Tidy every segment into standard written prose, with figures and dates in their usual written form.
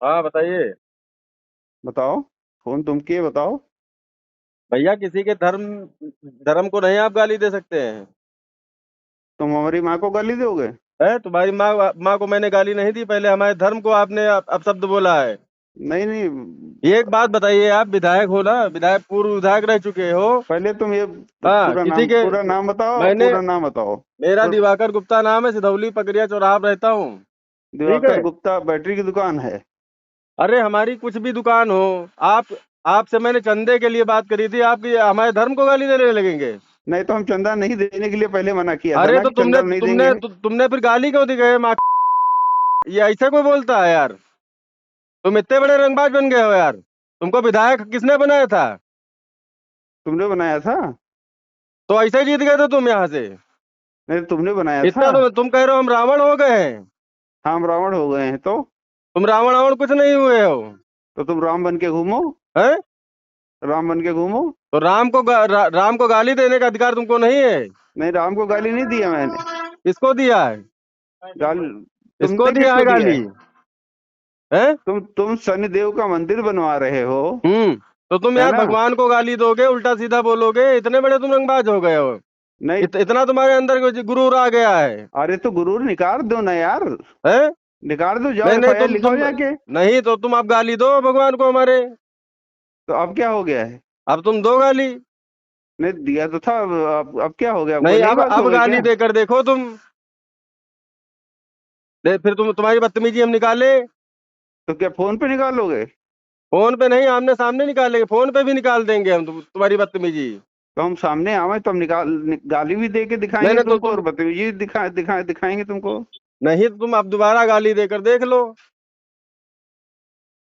हाँ बताइए। बताओ। फोन तुम किए, बताओ। भैया किसी के धर्म धर्म को नहीं आप गाली दे सकते हैं। तुम हमारी माँ को गाली दोगे? है तुम्हारी माँ माँ को मैंने गाली नहीं दी, पहले हमारे धर्म को आपने अपशब्द बोला है। नहीं नहीं। ये एक बात बताइए, आप विधायक हो ना, विधायक पूर्व विधायक रह चुके हो। पहले तुम ये हाँ किसी के पूरा नाम बताओ, मैंने पूरा नाम बताओ। मेरा पूरा- दिवाकर गुप्ता नाम है, सिधौली पकरिया चौराहा पे रहता हूँ। ठीक दिवाकर है। गुप्ता बैटरी की दुकान है? अरे हमारी कुछ भी दुकान हो, आप आपसे मैंने चंदे के लिए बात करी थी, आपकी हमारे धर्म को गाली देने लगेंगे। नहीं तो हम चंदा नहीं देने के लिए पहले मना किया था अरे ना तो कि चंदा नहीं देंगे। तुमने फिर गाली क्यों दी गए माँ? ये ऐसे कोई बोलता है यार? तुम इतने बड़े रंगबाज बन गए हो यार। तुमको विधायक किसने बनाया था? तुमने बनाया था? तो ऐसे ही जीत गए थे तुम यहाँ से। नहीं, तुमने बनाया था। इतना तो तुम कह रहे हो हम रावण हो गए हैं। हम रावण हो गए हैं तुम रावण रावण कुछ नहीं हुए हो। तो तुम राम बन के घूमो। हैं? राम बन के घूमो। तो राम को गाली देने का अधिकार तुमको नहीं है। नहीं, राम को गाली नहीं दिया मैंने। किसको दिया है? गाल किसको तुमने दिया है किसको दिया गाली? है? हैं? तुम शनिदेव का मंदिर बनवा रहे हो। तो तुम है यार ना? भगवान को गाली दोगे, उल्टा सीधा बोलोगे, इतने बड़े तुम रंगबाज हो गए हो। नहीं। इतना तुम्हारे अंदर गुरूर आ गया है। अरे तो गुरूर निकाल दो ना यार। हैं? निकाल दो, जाओ नहीं नहीं, एफआईआर लिखाओ जाके। नहीं तो तुम आप गाली दो भगवान को हमारे। तो अब क्या हो गया है? अब तुम दो गाली। नहीं, दिया तो था, अब क्या हो गया? अब कोई नहीं, नई बात अब हो गई गाली क्या? देकर देखो तुम। फिर तुम्हारी बदतमीजी हम निकाले। तो क्या फोन पे निकालोगे? फोन पे नहीं, आमने सामने निकालेंगे, फोन पे भी निकाल देंगे हम तुम्हारी बदतमीजी। तो हम सामने आवे तो हम गाली भी दे के नहीं दिखाएंगे नहीं तो तुमको, और बदतमीजी दिखाएंगे तुमको। नहीं तो तुम अब दोबारा गाली देकर देख लो।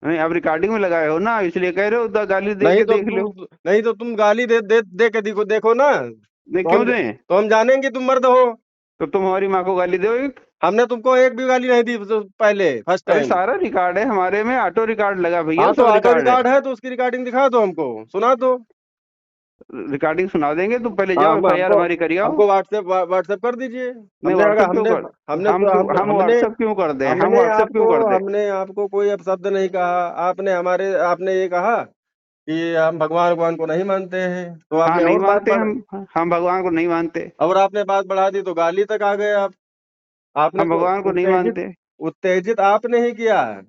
नहीं, अब रिकॉर्डिंग में लगाए हो ना, इसलिए कह रहे हो, गाली दे नहीं के तो देख लो। तुम गाली दे के देखो ना। नहीं, क्यों दें? तो हम जानेंगे तुम मर्द हो। तो तुम हमारी माँ को गाली दो एक। हमने तुमको एक भी गाली नहीं दी पहले, फर्स्ट अरे टाइम। सारा रिकॉर्ड है हमारे में, ऑटो रिकॉर्ड लगा भैया, हाँ तो सब ऑटो रिकॉर्ड है। रिकॉर्ड है तो उसकी रिकॉर्डिंग दिखा दो, हमको सुना दो। रिकॉर्डिंग सुना देंगे, तुम पहले हाँ जाओ एफआईआर हमको हमारी करिए आओ। हमको व्हाट्सएप कर दीजिए। नहीं, हमने अगर व्हाट्सएप क्यों हमने कर हमने हम हमने व्हाट्सएप क्यों कर दें? हम हमने व्हाट्सएप क्यों आपको कर दें? हमने आपको कोई अपशब्द नहीं कहा। आपने ये कहा कि हम भगवान भगवान को नहीं मानते हैं, तो हाँ, आपने नहीं और बात मानते बढ़ हम भगवान को नहीं मानते। और आपने बात बढ़ा दी तो गाली तक आ गए आप। आपने हम को भगवान को नहीं उत्तेजित मानते। उत्तेजित आपने ही किया है।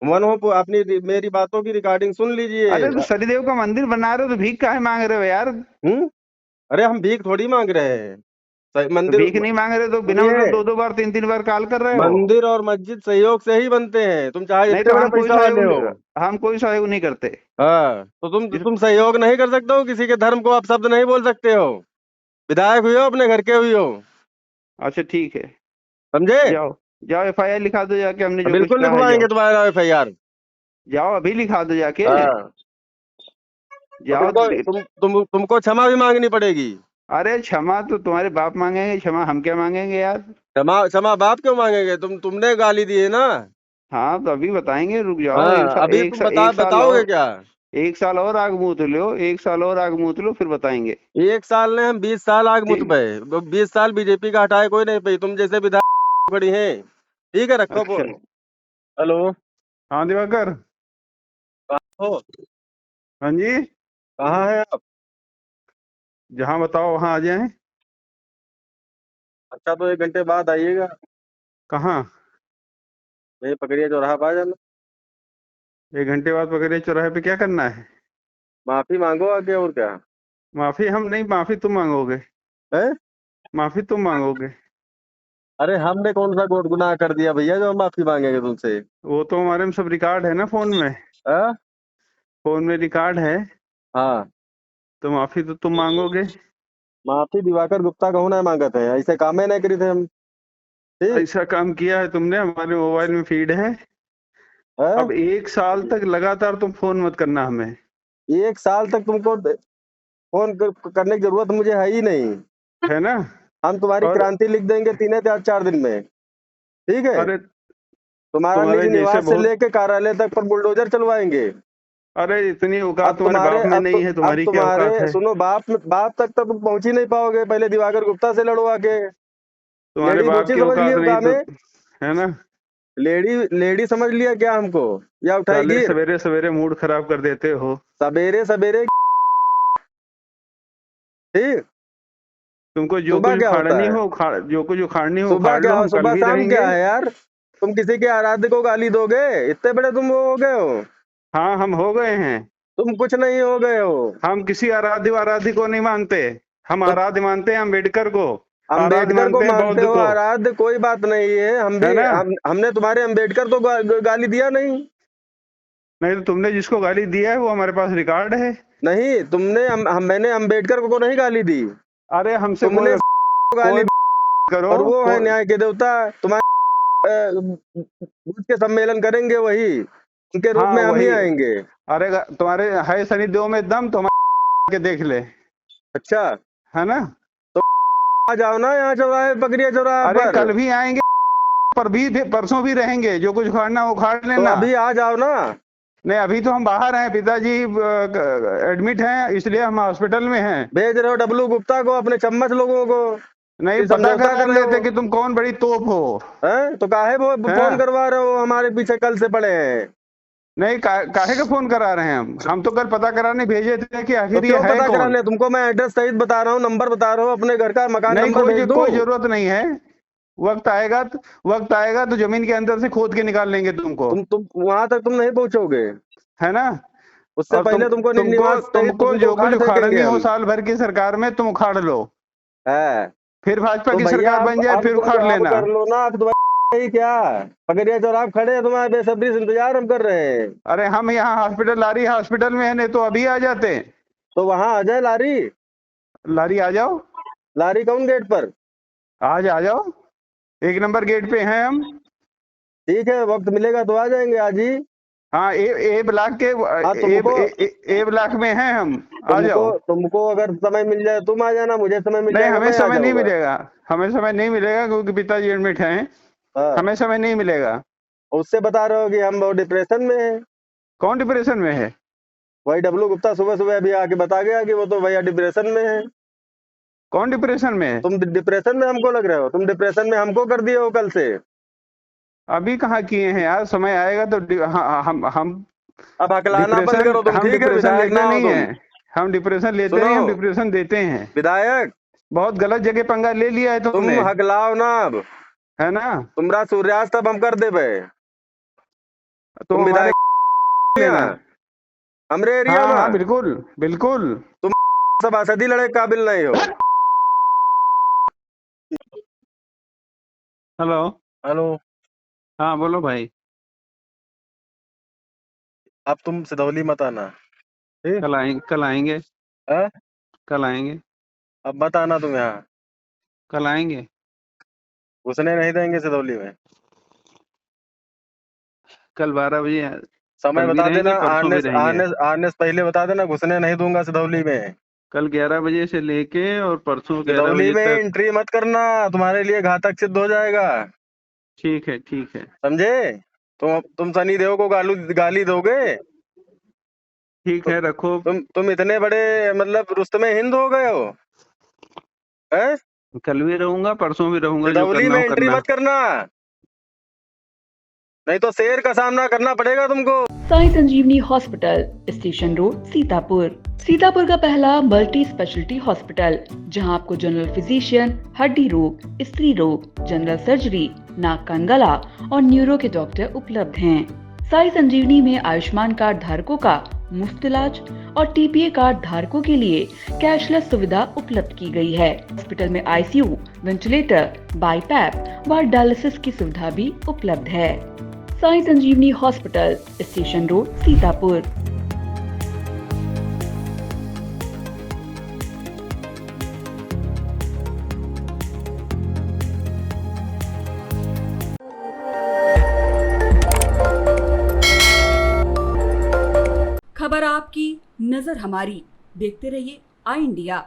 मन हो तो अपनी मेरी बातों की रिकॉर्डिंग सुन लीजिए। अरे तो शनिदेव का मंदिर बना रहे हो तो भीख काहे मांग रहे हो यार? हम्म। अरे हम भीख थोड़ी मांग रहे हैं। तो मंदिर भीख नहीं मांग रहे तो बिना सुनिए, मतलब दो दो बार तीन तीन बार कॉल कर रहे हो? मंदिर और मस्जिद सहयोग से ही बनते हैं, तुम चाहे नहीं जितने तो बड़े पैसा वाले हो। हम कोई सहयोग नहीं करते। हाँ तो जिस तुम सहयोग नहीं कर सकते हो, किसी के धर्म को आप शब्द नहीं बोल सकते हो। विधायक हुई हो, अपने घर के हुई हो। अच्छा ठीक है। समझे? जाओ, जाओ एफआईआर लिखा दो जाके, हमने जो कुछ बिल्कुल कहा है, लिखवाएंगे जाओ। तुम्हारा FIR। जाओ अभी लिखा दो जाके। हाँ तो जाओ तुमको क्षमा भी मांगनी पड़ेगी। अरे क्षमा तो तुम्हारे बाप मांगेंगे, क्षमा हम क्या मांगेंगे यार? क्षमा क्षमा बाप क्यों मांगेंगे? तुमने गाली दी है ना। हाँ तो अभी बताएंगे, रुक जाओ। हाँ अभी तुम एक साल बताओगे और। क्या? एक साल और आग मूत लो, एक साल और आग मूत लो, फिर बताएंगे। एक साल ने हम 20 साल आग मुत ठीक। पे। 20 साल बीजेपी का हटाए कोई नहीं पाई, तुम जैसे विधायक खड़ी हैं। ठीक है, रखो अच्छा। फोन। हेलो। हाँ दिवाकर। हो? हाँ जी। कहाँ है आप? जहाँ बताओ वहाँ आ जाए। अच्छा तो 1 घंटे बाद आइएगा। कहाँ? यही पकड़िए चौराहा पे आ जाना। 1 घंटे बाद पकड़िए चौराहे पे, क्या करना है? माफी मांगो आगे, और क्या माफी हम नहीं, माफी तुम मांगोगे। है? माफी तुम मांगोगे। अरे हमने कौन सा गुनाह कर दिया भैया जो हम माफी मांगेंगे तुमसे? वो तो हमारे में सब रिकॉर्ड है ना, फोन में। हाँ। फोन में रिकॉर्ड है। हाँ। तो माफी तो तुम मांगोगे। माफी दिवाकर गुप्ता कहूँ ना मांगत है, ऐसे कामे नहीं करी थे हम। ठीक ऐसा काम किया है तुमने, हमारे मोबाइल में फीड है। है। अब 1 साल तक लगातार तुम फोन मत करना हमें। 1 साल तक तुमको फोन करने की जरूरत मुझे है ही नहीं। है ना? हम तुम्हारी और क्रांति लिख देंगे 3 या 4 दिन में। ठीक है। अरे तुम्हारा तुम्हारे निज जैसे निवास से बहुत। लेके कार्यालय तक पर बुलडोजर चलवाएंगे। अरे इतनी अब औकात तुम्हारे तुम्हारे बाप में अब तो नहीं है, अब तुम्हारी क्या तुम्हारे औकात है? सुनो, बाप तक तो तुम पहुंच ही नहीं पाओगे, पहले दिवाकर गुप्ता से लड़ो आके। तुम्हारे लेडी बाप बूची की समझ औकात लियो नहीं काम तो। है। है ना? लेडी लेडी समझ लिया क्या हमको, या उठाई साले गिर सवेरे सवेरे मूड खराब कर देते हो। सवेरे सवेरे। ठीक, तुमको जो सुबह कुछ क्या होता उखाड़नी है? हो उखाड़, जो कुछ उखाड़नी हो सुबह उखाड़ लो, क्या, हम कल सुबह भी शाम रहेंगे। क्या है यार? तुम किसी के आराध्य को गाली दोगे? इतने बड़े तुम वो हो गए हो? हाँ, हम हो गए हैं। तुम कुछ नहीं हो गए हो। हम किसी आराध्य को नहीं मानते। हम तो आराध्य मानते हैं अम्बेडकर को। आराध्य अम्बेडकर को मानते हैं मानते बौद्ध हो, को। आराध्य कोई बात नहीं है। हम है भी ना? हमने तुम्हारे अम्बेडकर तो गाली दिया नहीं। नहीं तो तुमने जिसको गाली दिया है वो हमारे पास रिकॉर्ड है। नहीं, तुमने मैंने अम्बेडकर को नहीं गाली दी, अरे हमसे तुमने कोई को गाली कोई दी। करो और वो है को, न्याय के देवता तुम्हारे। बुद्ध के सम्मेलन करेंगे वही, उनके रूप हाँ में हम ही वही। आएंगे। अरे तुम्हारे है शनि देव में दम, तो हमारे के देख ले। अच्छा, है ना? तो आ जाओ ना यहाँ चौराहे, पकड़िया चौराहे अरे पर। कल भी आएंगे, पर भी परसों भी रहेंगे। जो कुछ उखाड़ना वो उखाड़ तो लेना। अभी आ जाओ ना। नहीं, अभी तो हम बाहर हैं, पिताजी एडमिट हैं, इसलिए हम हॉस्पिटल में हैं। भेज रहे हो डब्लू गुप्ता को, अपने चम्मच लोगों को, नहीं, ये पता समझौता कर कर रहे लेते हो? कि तुम कौन बड़ी तोप हो। हैं? तो काहे वो फोन हैं? करवा रहे हो? हमारे पीछे कल से पड़े हैं। नहीं, काहे का फोन करा रहे हैं हम तो कल पता कराने भेजे थे कि तो आखिर ये क्यों है पता कौन। कराने? तुमको मैं एड्रेस सहित बता रहा हूँ, नंबर बता रहा हूँ, अपने घर का मकान नहीं, नंबर भेज दूं? कोई जरूरत नहीं है। वक्त आएगा तो जमीन के अंदर से खोद के निकाल लेंगे तुमको। तुम वहां तक तुम नहीं पहुंचोगे। है ना? उससे और पहले तुमको तुमको निवास सहित तुमको तुमको जो कुछ उखाड़ फेंकेंगे उखाड़नी हो हम। साल भर की सरकार में तुम उखाड़ लो। है फिर भाजपा तो की भैया, सरकार बन जाए, फिर उखाड़ अब लेना। कर लो ना। अब तुम्हारी ही क्या, पकड़िया चौराहा खड़े हैं, तुम्हारे बेसब्री से इंतजार हम कर रहे हैं। अरे हम यहाँ हॉस्पिटल, लारी हॉस्पिटल में है, नहीं तो अभी आ जाते। तो वहां आ जाए लारी। लारी आ जाओ। लारी कौन गेट पर? आज आ जाओ, 1 नंबर गेट पे हैं हम। ठीक है, वक्त मिलेगा तो आ जाएंगे आज ही। हाँ, ए ब्लॉक के हाँ, तुमको ए ब्लॉक में हैं हम। आ तुमको जाओ। तुमको अगर समय मिल जाए तुम आ जाना, मुझे समय मिल नहीं, जाएगा हमें मैं आ समय नहीं जाऊंगा। मिलेगा। हमें समय नहीं मिलेगा क्योंकि पिताजी एडमिट हैं। हाँ, हमें समय नहीं मिलेगा। उससे बता रहे हो कि हम बहुत डिप्रेशन में हैं। कौन डिप्रेशन में है? वही डब्लू गुप्ता सुबह सुबह अभी आके बता गया कि वो तो भैया डिप्रेशन में है। कौन डिप्रेशन में है? तुम डिप्रेशन में हमको लग रहे हो, तुम डिप्रेशन में हमको कर दिए हो कल से। अभी कहाँ किए हैं यार, समय आएगा तो हम अब हकलाना बंद करो तुम, ठीक है? डिप्रेशन विधायक लेते ना हो नहीं तुम। है। हम डिप्रेशन लेते सुनो नहीं, हम डिप्रेशन देते हैं। विधायक, बहुत गलत जगह पंगा ले लिया है तुम तुमने। हकलाओ ना अब। है ना? तुमरा सूर्यास्त अब हम कर देबे। तुम तुम हमारे विधायक लेना। यहाँ, हमरे एरिया हाँ हाँ, में बिल्कुल बिल्कुल। तुम सभासदी लड़े के काबिल नहीं हो। हेलो। हेलो। हाँ बोलो भाई। अब तुम सिधौली मत आना, ठीक? कल आएंगे, कल आएंगे। हाँ? कल आएंगे। अब मत आना तुम यहाँ, कल आएंगे। घुसने नहीं देंगे सिधौली में। कल 12 बजे। समय कल भी बता देना, रहेंगे, परसों आने भी से रहेंगे। आने आने से पहले बता देना, घुसने नहीं दूंगा सिधौली में। कल 11 बजे से लेके और परसों ग्यारह सिधौली बजे में तक। एंट्री मत करना, तुम्हारे लिए घातक सिद्ध हो जाएगा। ठीक है, ठीक है। समझे? तुम सनी देओल को गाली दोगे? ठीक तु, है, रखो। तुम इतने बड़े मतलब रुस्तमे हिंद हो गए हो? हैं? कल भी रहूंगा, परसों भी रहूंगा, जो सिधौली करना में हो एंट्री करना। मत करना, नहीं तो शेर का सामना करना पड़ेगा तुमको। Sai Sanjeevani hospital, station road, Sitapur. Sitapur का पहला मल्टी स्पेशलिटी हॉस्पिटल, जहां आपको जनरल फिजिशियन, हड्डी रोग, स्त्री रोग, जनरल सर्जरी, नाक कान गला और न्यूरो के डॉक्टर उपलब्ध हैं। साई संजीवनी में आयुष्मान कार्ड धारकों का मुफ्त इलाज और टीपीए कार्ड धारकों के लिए कैशलेस सुविधा उपलब्ध की गई है। हॉस्पिटल में आईसीयू, वेंटिलेटर, बाईपैप व डायलिसिस की सुविधा भी उपलब्ध है। Sai Sanjeevani hospital, station road, Sitapur. खबर आपकी, नजर हमारी। देखते रहिए आई इंडिया।